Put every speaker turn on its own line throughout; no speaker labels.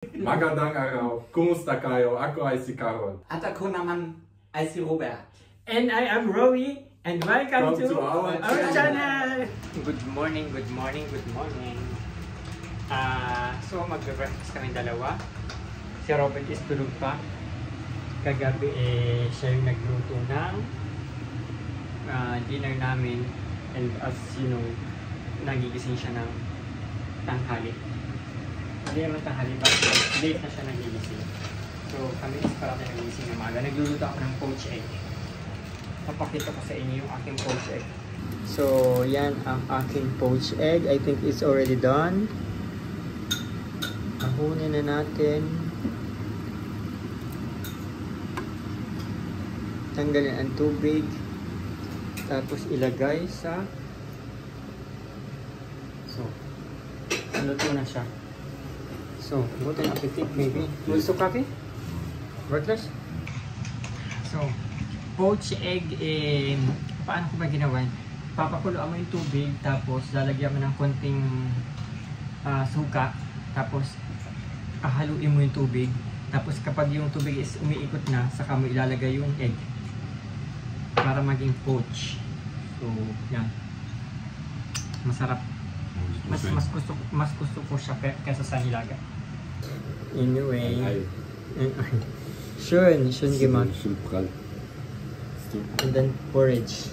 Magandang araw. Kumusta kayo? Ako ay si Carol.
At ako naman ay si Robert.
And I am Rowie. And welcome to
our
channel. Good morning, good morning, good morning. So magbe-breakfast kami dalawa. Si Robert is tulog pa. Kagabi siya yung nagluto ng dinner namin. And as you know, nagigising siya ng tanghali. Hindi naman tanghali ba? Late na siya nagigising. So kami is parang nagigising ng maga. Nagluluto ako ng poached egg. Papakita ko sa inyo yung aking poached egg. So yan ang aking poached egg. I think it's already done. Ahunin na natin. Tanggalin ang tubig. Tapos ilagay sa... So, luto na siya. So, butin appetit maybe. Gusto kape? Worthless? So, poached egg, paano ko ba ginawa? Papakuloan mo yung tubig, tapos lalagyan mo ng konting suka, tapos haluin mo yung tubig, tapos kapag yung tubig is umiikot na, saka mo ilalagay yung egg para maging poach. So, yan. Masarap. Mas gusto ko siya kaysa sa nilaga. Anyway. Schön gemacht. And then porridge.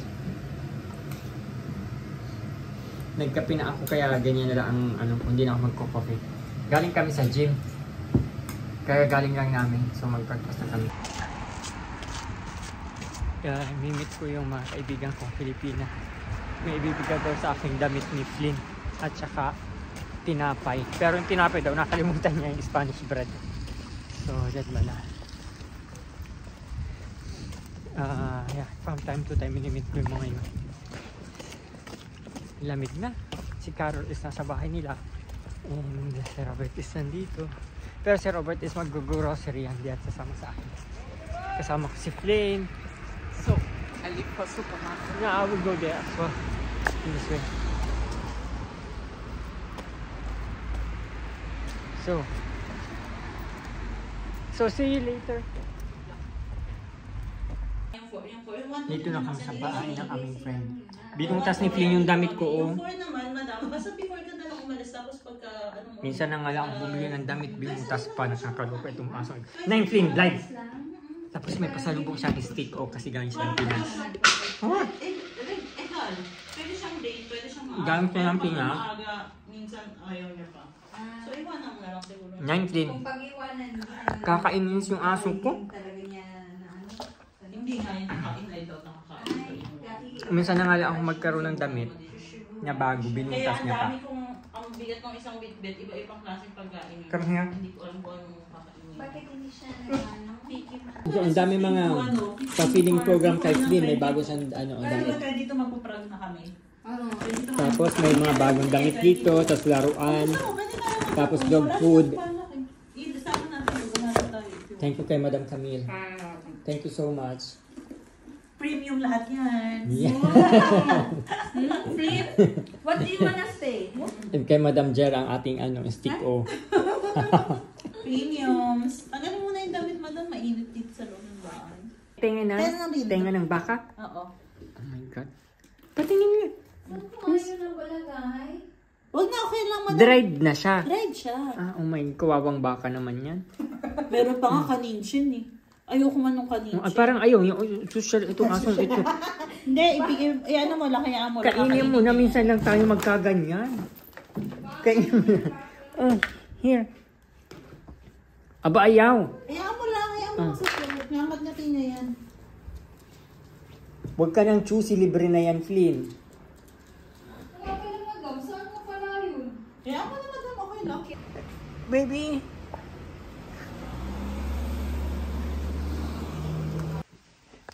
Nagkape na ako kaya ganyan na lang ang hindi na ako magko-coffee. Galing kami sa gym. Kaya galing lang namin. So mag-breakfast na kami. Kaya mimit ko yung mga kaibigan kong Pilipina. May ibibigay daw sa aking damit ni Flynn. At saka tinapay. Pero yung tinapay daw nakalimutan niya yung Spanish bread. So dyan ba na. Yeah, from time to time minimit ko yung mga yun. Lamig na. Si Carol is nasa bahay nila. And si Robert is nandito. Pero si Robert is mag-grocery. Hindi at sasama sa akin. Kasama ko si Flynn.
So, I live for supermarket.
Yeah, I will go there as well. In this way. So see you later. Dito na kami sa bahay ng aming friend. Binuntas ni Flynn yung damit ko.
Yung 4 naman, madam. Basta before ka na lang umalis. Tapos pagka,
Minsan na nga lang ako bumili ng damit. Binuntas pa. Nakakalupa itong aso. Nine Flynn, live! Tapos may pasalubong siyang stick o kasi galing siya ng Pinas. Oh.
Hal. Pwede siyang date. Pwede siyang maaga.
Galing siya ng Pinas.
Maaga, minsan ayaw niya pa. So, iwanan mo na lang siguro.
Nine Flynn. Kakainis yung aso ko.
Hindi nga yung kakain ay daw nakakain.
Minsan na nga lang ako magkaroon ng damit na bago, binuntas niya pa.
Kaya ang dami kong, ang bigat ng isang bitbit, iba-ibang klaseng pagkain.
Come here.
Hindi ko alam kung anong kakainin.
Bakit hindi siya nag-ano?
So, ang dami mga pa-feeding program kay Flynn. May bago siyang ang damit.
Kaya dito magpuprag na kami.
Tapos may mga bagong damit dito, tapos laruan, tapos dog food. Thank you kay Madam Camille. Thank you so much.
Premium lahat yan.
Yeah.
Flip, what do you wanna say?
And kay Madam Jer ang ating stick O.
Premiums. Tanggalin muna yung damit, madam. Mainit dito sa loob ng bahay.
Tenga ng baka?
Oo.
Oh my God. Patingin niya.
Saan po kayo na balagay?
Huwag na, okay lang, madam.
Dried na siya.
Dried siya.
Oh my, kawawang baka naman yan.
Meron pa nga kaninshin eh. Ayoko man nung kaninshin.
Parang ayaw, yung social, itong asong ito.
Hindi, ibigay, ano mo lang, kaya mo lang.
Kainin mo na, minsan lang tayo magkaganyan. Kainin mo na. Oh, here. Aba, ayaw.
Kaya mo lang, kaya mo sa floor. Ngamat natin na yan.
Huwag ka nang choosy, libre na yan, Flynn.
Wala pala madam, saan ka pala yun?
Kaya mo na, madam, okay lang.
Baby.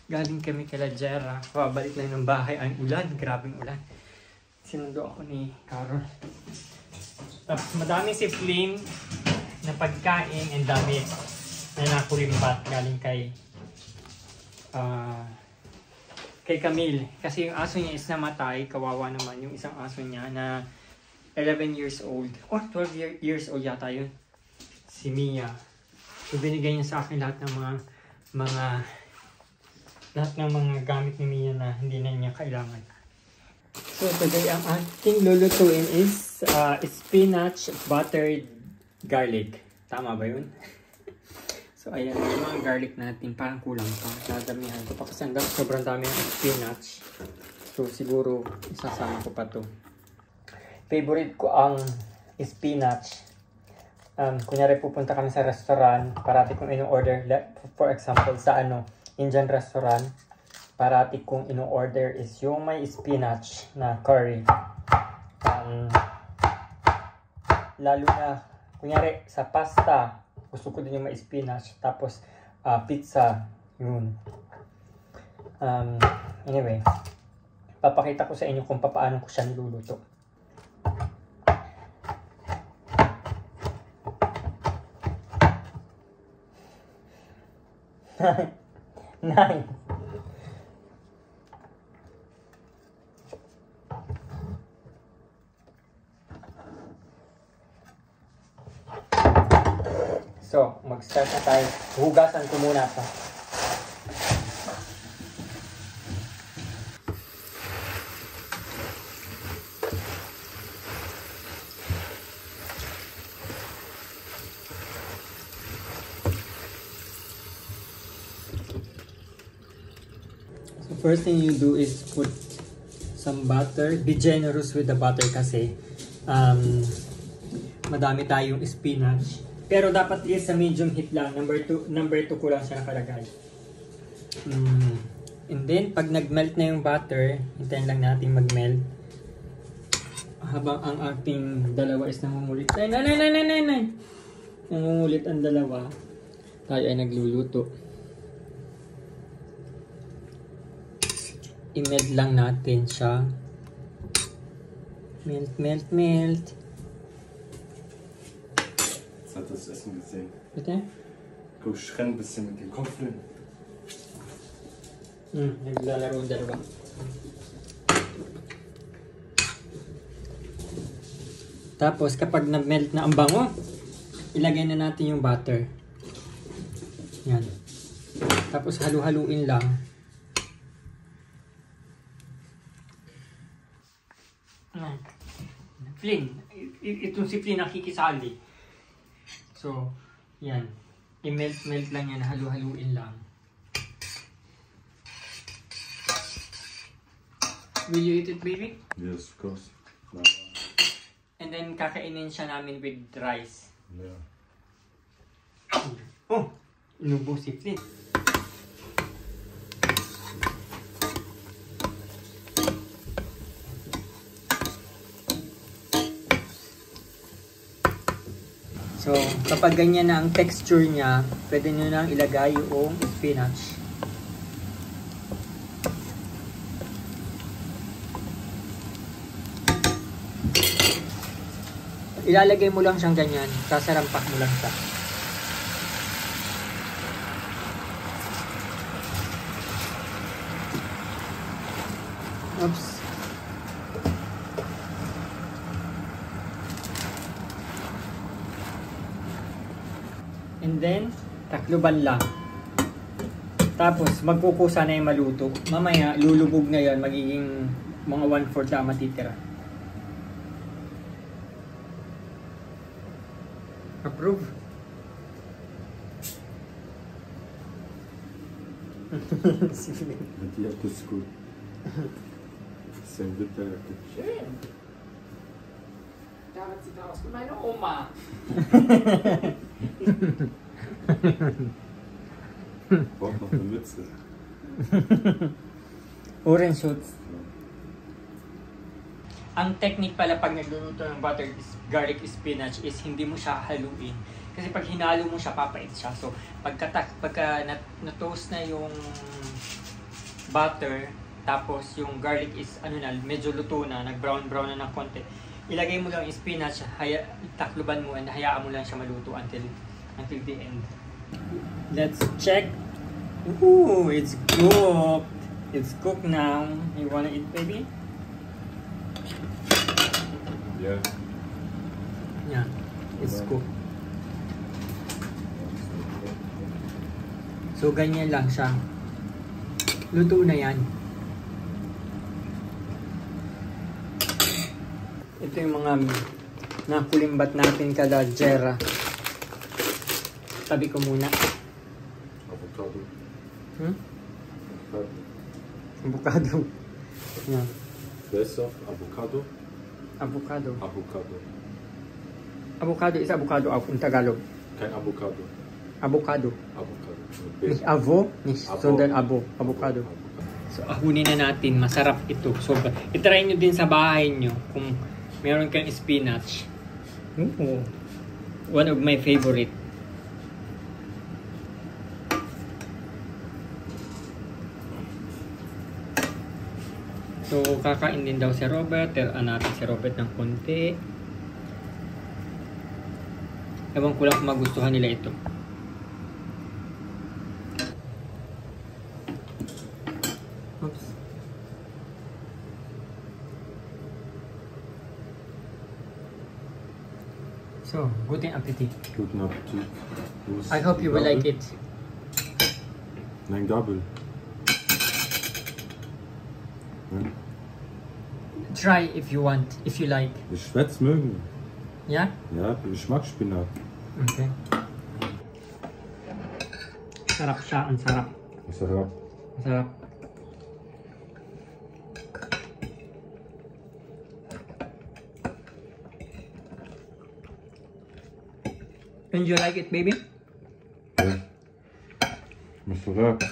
Galing kami kala Jera. Pabalik lang ng bahay. Ang ulan. Grabing ulan. Sinundo ako ni Carol. Tapos madami si Flynn na pagkain and dami na nakulimbat galing kay Camille. Kasi yung aso niya is namatay. Kawawa naman yung isang aso niya na 11 years old. Or 12 years old yata yun. si Mia. So, binigay niya sa akin lahat ng mga gamit ni Mia na hindi na niya kailangan. So, today ang ating lulutuin is spinach buttered garlic. Tama ba yun? So, ayan yung mga garlic natin. Parang kulang pa. Dadamihan ko pa kasi sobrang dami ng spinach. So, siguro isasama ko pa to. Favorite ko ang spinach. Kunyari pupunta kami sa restaurant, parati kong ino-order, for example, sa Indian restaurant, parati kong ino-order is yung may spinach na curry. Lalo na, kunyari, sa pasta, gusto ko din yung may spinach. Tapos, pizza, yun. Anyway, papakita ko sa inyo kung paano ko siya niluluto. Nine. So, mag-start na tayo. Hugasan ko muna ito. So, first thing you do is put some butter. Be generous with the butter kasi madami tayong spinach. Pero dapat is sa medium heat lang. Number 2 ko lang siya nakalagay. And then, pag nag-melt na yung butter, hintayin lang natin mag-melt. Habang ang ating dalawa is nangungulit. Nangungulit ang dalawa. Tayo ay nagluluto. I-melt lang natin siya. Melt, melt, melt.
Hat das Essen gesehen.
Bitte?
Guck, ich renn ein bisschen mit den Kopfhörern.
Naglalaro ang dalawa. Tapos, kapag na-melt na ang bango, ilagay na natin yung butter. Yan. Tapos, halu-haluin lang. Flynn. Itong si Flynn nakikisali. So, yan. I-melt-melt lang yan. Halu-haluin lang. Will you eat it, baby?
Yes, of course. No.
And then, kakainin siya namin with rice.
Yeah.
Oh! Inubo si Flynn. So, kapag ganyan na ang texture niya, pwede nyo nang ilagay yung spinach. Ilalagay mo lang siyang ganyan, sasarampak mo lang siya. Oops. And then, takluban lang. Tapos, magkukusa na yung maluto. Mamaya, lulubog na yun. Magiging mga 1/4 na matitira. Approve.
Die Jacke ist gut. Sein Winterjacke.
Schön. Dapat sieht aus wie meine Oma.
Braucht noch eine Mütze.
Ohrenschutz. Ang technique pala pag nagluluto ng buttered garlic spinach is hindi mo siya haluin. Kasi pag hinalo mo siya, papait siya. So, pagka na-toast na yung butter, tapos yung garlic is medyo luto na, nag-brown na ng konti. Ilagay mo lang yung spinach, takluban mo, and hayaan mo lang siya maluto until the end. Let's check. Ooh, it's cooked. It's cooked now. You wanna eat, baby?
Yeah.
Yeah, it's cooked. So, ganyan lang siya. Luto na yan. Ito yung mga nakulimbat natin kada Jera. Tabi ko muna.
Avocado.
Avocado. Yeah.
Besser, Avocado.
Avocado.
Avocado.
Avocado is avocado in Tagalog.
Kein Avocado.
Avocado.
Avocado.
Nicht Avo, nicht, sondern Abo. Avocado. So, ahunin na natin. Masarap ito. So, itry nyo din sa bahay nyo kung meron kang spinach. One of my favorite. So, kakain din daw si Robert. Tiran natin si Robert ng konti. Ewan ko lang kung magustuhan nila ito. Oops. So, guten Appetit.
Guten Appetit.
I hope you will like it.
Nein, Gabel.
Try if you want, if you like.
Die Schwätz mögen.
Yeah?
Ja, ich mag Spinat.
Okay. Sarap siya, ang sarap.
Masarap.
Sarap. And you like it, baby?
Ja. Masarap.